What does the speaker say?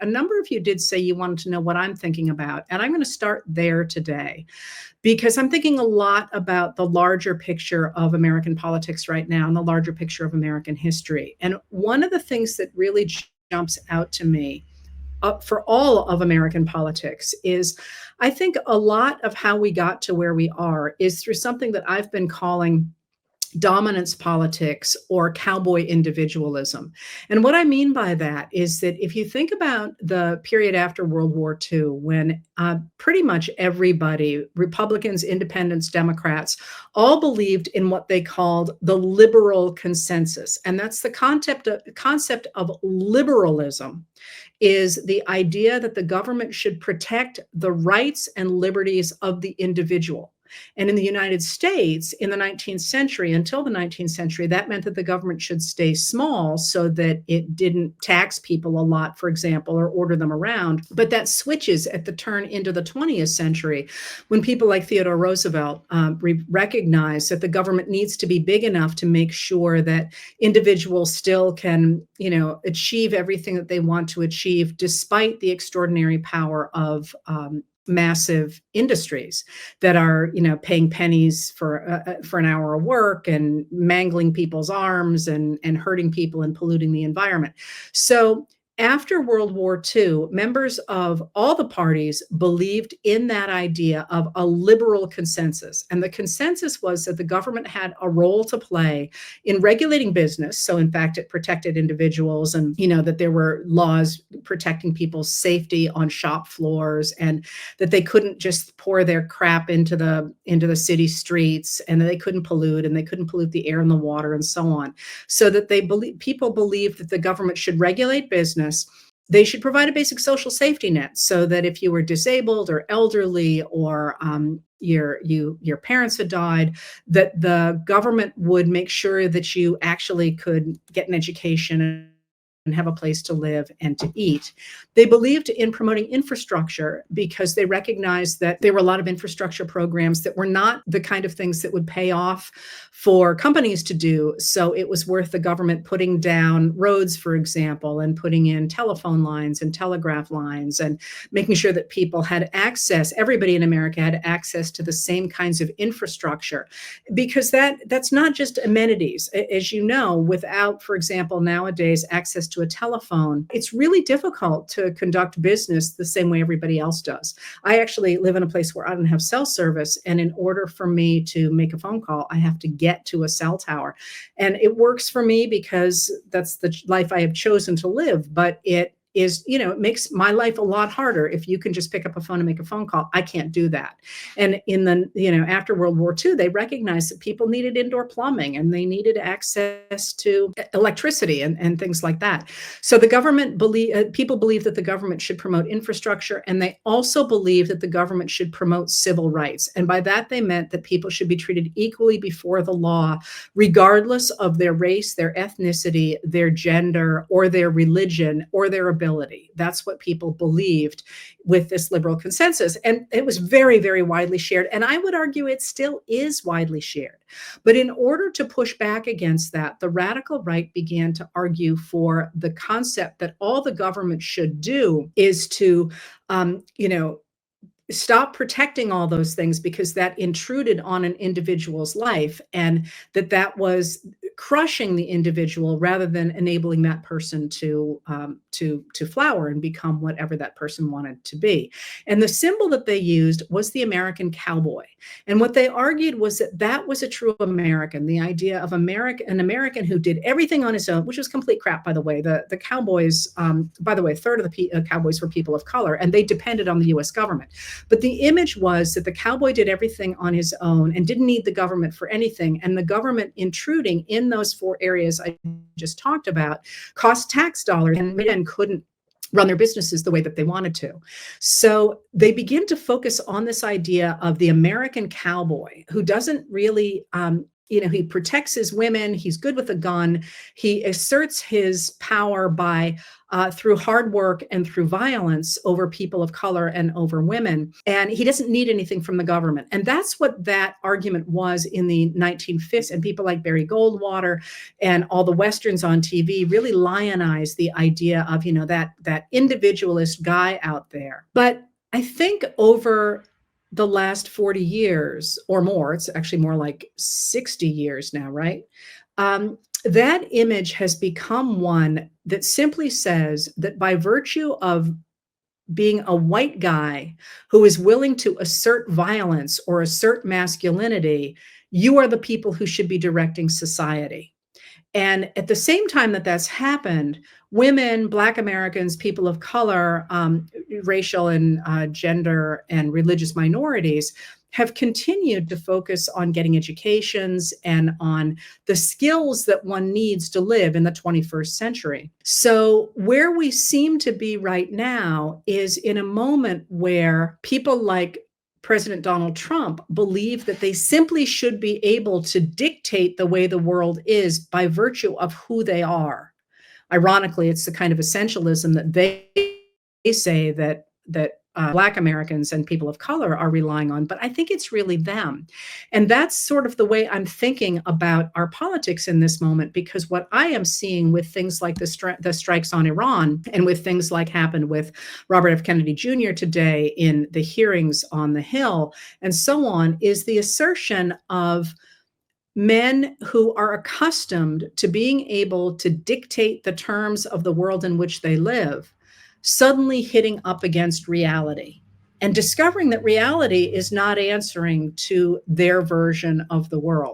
A number of you did say you wanted to know what I'm thinking about, and I'm going to start there today because I'm thinking a lot about the larger picture of American politics right now and the larger picture of American history. And one of the things that really jumps out to me up for all of American politics is I think a lot of how we got to where we are is through something that I've been calling dominance politics or cowboy individualism. And what I mean by that is that if you think about the period after World War II, when pretty much everybody, Republicans, independents, Democrats, all believed in what they called the liberal consensus. And that's the concept of liberalism is the idea that the government should protect the rights and liberties of the individual. And in the United States, in the 19th century, until the 19th century, that meant that the government should stay small so that it didn't tax people a lot, for example, or order them around. But that switches at the turn into the 20th century when people like Theodore Roosevelt recognize that the government needs to be big enough to make sure that individuals still can, achieve everything that they want to achieve, despite the extraordinary power of massive industries that are, paying pennies for an hour of work and mangling people's arms and hurting people and polluting the environment. So after World War II, members of all the parties believed in that idea of a liberal consensus. And the consensus was that the government had a role to play in regulating business. So in fact, it protected individuals and, that there were laws protecting people's safety on shop floors and that they couldn't just pour their crap into the city streets and that they couldn't pollute and they couldn't pollute the air and the water and so on. So that people believed that the government should regulate business. They should provide a basic social safety net so that if you were disabled or elderly or your parents had died, that the government would make sure that you actually could get an education and have a place to live and to eat. They believed in promoting infrastructure because they recognized that there were a lot of infrastructure programs that were not the kind of things that would pay off for companies to do. So it was worth the government putting down roads, for example, and putting in telephone lines and telegraph lines and making sure that people had access, everybody in America had access to the same kinds of infrastructure, because that's not just amenities. As you know, without, for example, nowadays access to a telephone, it's really difficult to conduct business the same way everybody else does. I actually live in a place where I don't have cell service, and in order for me to make a phone call, I have to get to a cell tower. And it works for me because that's the life I have chosen to live, but it it makes my life a lot harder. If you can just pick up a phone and make a phone call, I can't do that. And in the, after World War II, they recognized that people needed indoor plumbing and they needed access to electricity and things like that. So the government people believe that the government should promote infrastructure, and they also believe that the government should promote civil rights. And by that, they meant that people should be treated equally before the law, regardless of their race, their ethnicity, their gender, or their religion, or their ability. That's what people believed with this liberal consensus. And it was very, very widely shared. And I would argue it still is widely shared. But in order to push back against that, the radical right began to argue for the concept that all the government should do is to, stop protecting all those things because that intruded on an individual's life, and that was crushing the individual rather than enabling that person to flower and become whatever that person wanted to be. And the symbol that they used was the American cowboy. And what they argued was that was a true American, the idea of an American who did everything on his own, which was complete crap, by the way. The cowboys, by the way, a third of the cowboys were people of color, and they depended on the U.S. government. But the image was that the cowboy did everything on his own and didn't need the government for anything. And the government intruding in those four areas I just talked about cost tax dollars, and men couldn't run their businesses the way that they wanted to. So they begin to focus on this idea of the American cowboy who doesn't really he protects his women. He's good with a gun. He asserts his power by through hard work and through violence over people of color and over women. And he doesn't need anything from the government. And that's what that argument was in the 1950s. And people like Barry Goldwater and all the Westerns on TV really lionized the idea of, that individualist guy out there. But I think over the last 40 years or more, it's actually more like 60 years now, right? That image has become one that simply says that by virtue of being a white guy who is willing to assert violence or assert masculinity, you are the people who should be directing society. And at the same time that that's happened, women, Black Americans, people of color, racial and gender and religious minorities have continued to focus on getting educations and on the skills that one needs to live in the 21st century. So where we seem to be right now is in a moment where people like President Donald Trump believe that they simply should be able to dictate the way the world is by virtue of who they are. Ironically, it's the kind of essentialism that they say that Black Americans and people of color are relying on, but I think it's really them. And that's sort of the way I'm thinking about our politics in this moment, because what I am seeing with things like the strikes on Iran and with things like happened with Robert F. Kennedy Jr. today in the hearings on the Hill and so on is the assertion of men who are accustomed to being able to dictate the terms of the world in which they live, suddenly hitting up against reality and discovering that reality is not answering to their version of the world.